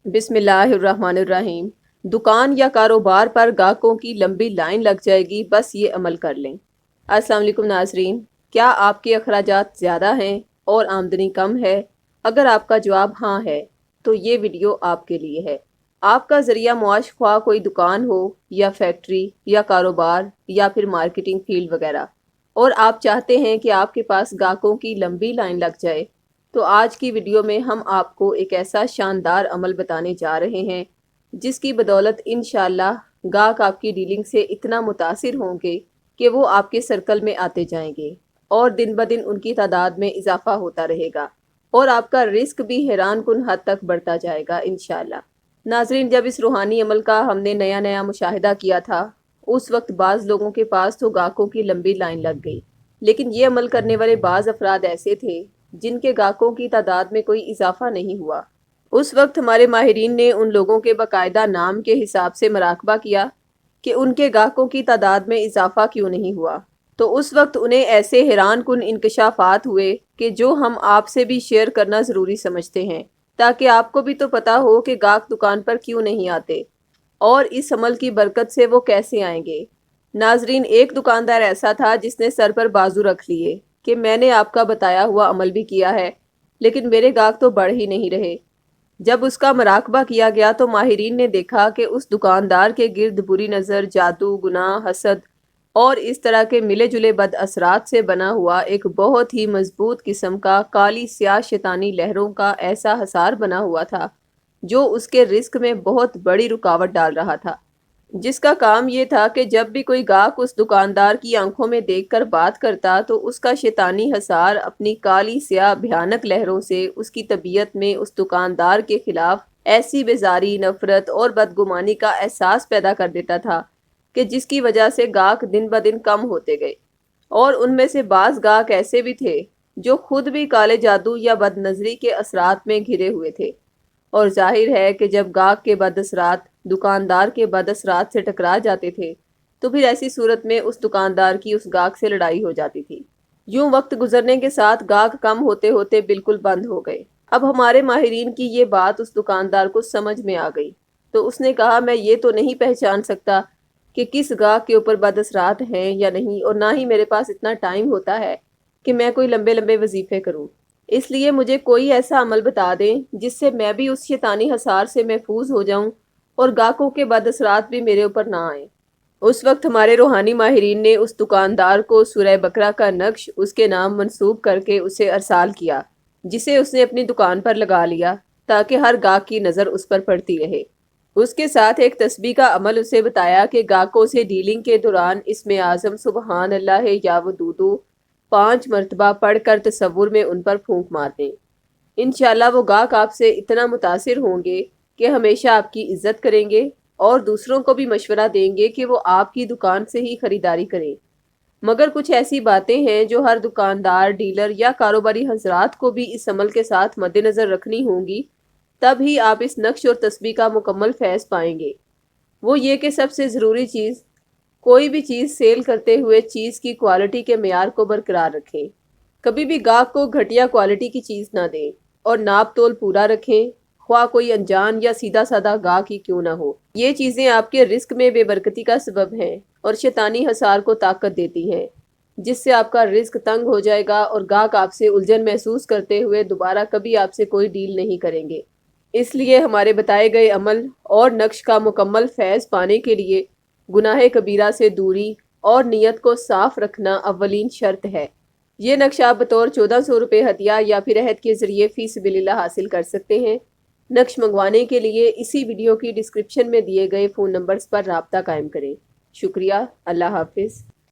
بسم اللہ الرحمن الرحیم۔ دکان یا کاروبار پر گاہکوں کی لمبی لائن لگ جائے گی، بس یہ عمل کر لیں۔ السلام علیکم ناظرین، کیا آپ کے اخراجات زیادہ ہیں اور آمدنی کم ہے؟ اگر آپ کا جواب ہاں ہے تو یہ ویڈیو آپ کے لیے ہے۔ آپ کا ذریعہ معاش خواہ کوئی دکان ہو یا فیکٹری یا کاروبار یا پھر مارکیٹنگ فیلڈ وغیرہ، اور آپ چاہتے ہیں کہ آپ کے پاس گاہکوں کی لمبی لائن لگ جائے، تو آج کی ویڈیو میں ہم آپ کو ایک ایسا شاندار عمل بتانے جا رہے ہیں جس کی بدولت انشاءاللہ گاہک آپ کی ڈیلنگ سے اتنا متاثر ہوں گے کہ وہ آپ کے سرکل میں آتے جائیں گے اور دن بدن ان کی تعداد میں اضافہ ہوتا رہے گا، اور آپ کا رزق بھی حیران کن حد تک بڑھتا جائے گا انشاءاللہ۔ ناظرین، جب اس روحانی عمل کا ہم نے نیا مشاہدہ کیا تھا، اس وقت بعض لوگوں کے پاس تو گاہکوں کی لمبی لائن لگ گئی، لیکن یہ عمل کرنے والے بعض افراد ایسے تھے جن کے گاہکوں کی تعداد میں کوئی اضافہ نہیں ہوا۔ اس وقت ہمارے ماہرین نے ان لوگوں کے باقاعدہ نام کے حساب سے مراقبہ کیا کہ ان کے گاہکوں کی تعداد میں اضافہ کیوں نہیں ہوا، تو اس وقت انہیں ایسے حیران کن انکشافات ہوئے کہ جو ہم آپ سے بھی شیئر کرنا ضروری سمجھتے ہیں، تاکہ آپ کو بھی تو پتہ ہو کہ گاہک دکان پر کیوں نہیں آتے اور اس عمل کی برکت سے وہ کیسے آئیں گے۔ ناظرین، ایک دکاندار ایسا تھا جس نے سر پر بازو رکھ لیے کہ میں نے آپ کا بتایا ہوا عمل بھی کیا ہے، لیکن میرے گاہک تو بڑھ ہی نہیں رہے۔ جب اس کا مراقبہ کیا گیا تو ماہرین نے دیکھا کہ اس دکاندار کے گرد بری نظر، جادو، گناہ، حسد اور اس طرح کے ملے جلے بد اثرات سے بنا ہوا ایک بہت ہی مضبوط قسم کا کالی سیاہ شیطانی لہروں کا ایسا حصار بنا ہوا تھا جو اس کے رزق میں بہت بڑی رکاوٹ ڈال رہا تھا، جس کا کام یہ تھا کہ جب بھی کوئی گاہک اس دکاندار کی آنکھوں میں دیکھ کر بات کرتا تو اس کا شیطانی حصار اپنی کالی سیاہ بھیانک لہروں سے اس کی طبیعت میں اس دکاندار کے خلاف ایسی بیزاری، نفرت اور بدگمانی کا احساس پیدا کر دیتا تھا کہ جس کی وجہ سے گاہک دن بدن کم ہوتے گئے، اور ان میں سے بعض گاہک ایسے بھی تھے جو خود بھی کالے جادو یا بد نظری کے اثرات میں گھرے ہوئے تھے، اور ظاہر ہے کہ جب گاہک کے بد اثرات دکاندار کے بد اثرات سے ٹکرا جاتے تھے تو پھر ایسی صورت میں اس دکاندار کی اس گاہک سے لڑائی ہو جاتی تھی۔ یوں وقت گزرنے کے ساتھ گاہک کم ہوتے ہوتے بالکل بند ہو گئے۔ اب ہمارے ماہرین کی یہ بات اس دکاندار کو سمجھ میں آ گئی، تو اس نے کہا میں یہ تو نہیں پہچان سکتا کہ کس گاہک کے اوپر بد اثرات ہیں یا نہیں، اور نہ ہی میرے پاس اتنا ٹائم ہوتا ہے کہ میں کوئی لمبے وظیفے کروں، اس لیے مجھے کوئی ایسا عمل بتا دیں جس سے میں بھی اس شیطانی حصار سے محفوظ ہو جاؤں اور گاہکوں کے بد اثرات بھی میرے اوپر نہ آئیں۔ اس وقت ہمارے روحانی ماہرین نے اس دکاندار کو سورہ بقرہ کا نقش اس کے نام منسوب کر کے اسے ارسال کیا، جسے اس نے اپنی دکان پر لگا لیا تاکہ ہر گاہک کی نظر اس پر پڑتی رہے۔ اس کے ساتھ ایک تسبیح کا عمل اسے بتایا کہ گاہکوں سے ڈیلنگ کے دوران اسم اعظم سبحان اللہ یا ودودو 5 مرتبہ پڑھ کر تصور میں ان پر پھونک مار دیں۔ انشاءاللہ وہ گاہک آپ سے اتنا متاثر ہوں گے کہ ہمیشہ آپ کی عزت کریں گے اور دوسروں کو بھی مشورہ دیں گے کہ وہ آپ کی دکان سے ہی خریداری کریں۔ مگر کچھ ایسی باتیں ہیں جو ہر دکاندار، ڈیلر یا کاروباری حضرات کو بھی اس عمل کے ساتھ مد نظر رکھنی ہوں گی، تب ہی آپ اس نقش اور تسبیح کا مکمل فیض پائیں گے۔ وہ یہ کہ سب سے ضروری چیز، کوئی بھی چیز سیل کرتے ہوئے چیز کی کوالٹی کے معیار کو برقرار رکھیں۔ کبھی بھی گاہک کو گھٹیا کوالٹی کی چیز نہ دیں اور ناپ تول پورا رکھیں، خواہ کوئی انجان یا سیدھا سادہ گاہک ہی کیوں نہ ہو۔ یہ چیزیں آپ کے رزق میں بے برکتی کا سبب ہیں اور شیطانی حصار کو طاقت دیتی ہیں، جس سے آپ کا رزق تنگ ہو جائے گا اور گاہک آپ سے الجھن محسوس کرتے ہوئے دوبارہ کبھی آپ سے کوئی ڈیل نہیں کریں گے۔ اس لیے ہمارے بتائے گئے عمل اور نقش کا مکمل فیض پانے کے لیے گناہ کبیرہ سے دوری اور نیت کو صاف رکھنا اولین شرط ہے۔ یہ نقش آپ بطور 1400 روپے ہدیہ یا پھر عہد کے ذریعے فی سبیل اللہ حاصل کر سکتے ہیں۔ نقش منگوانے کے لیے اسی ویڈیو کی ڈسکرپشن میں دیے گئے فون نمبرز پر رابطہ قائم کریں۔ شکریہ، اللہ حافظ۔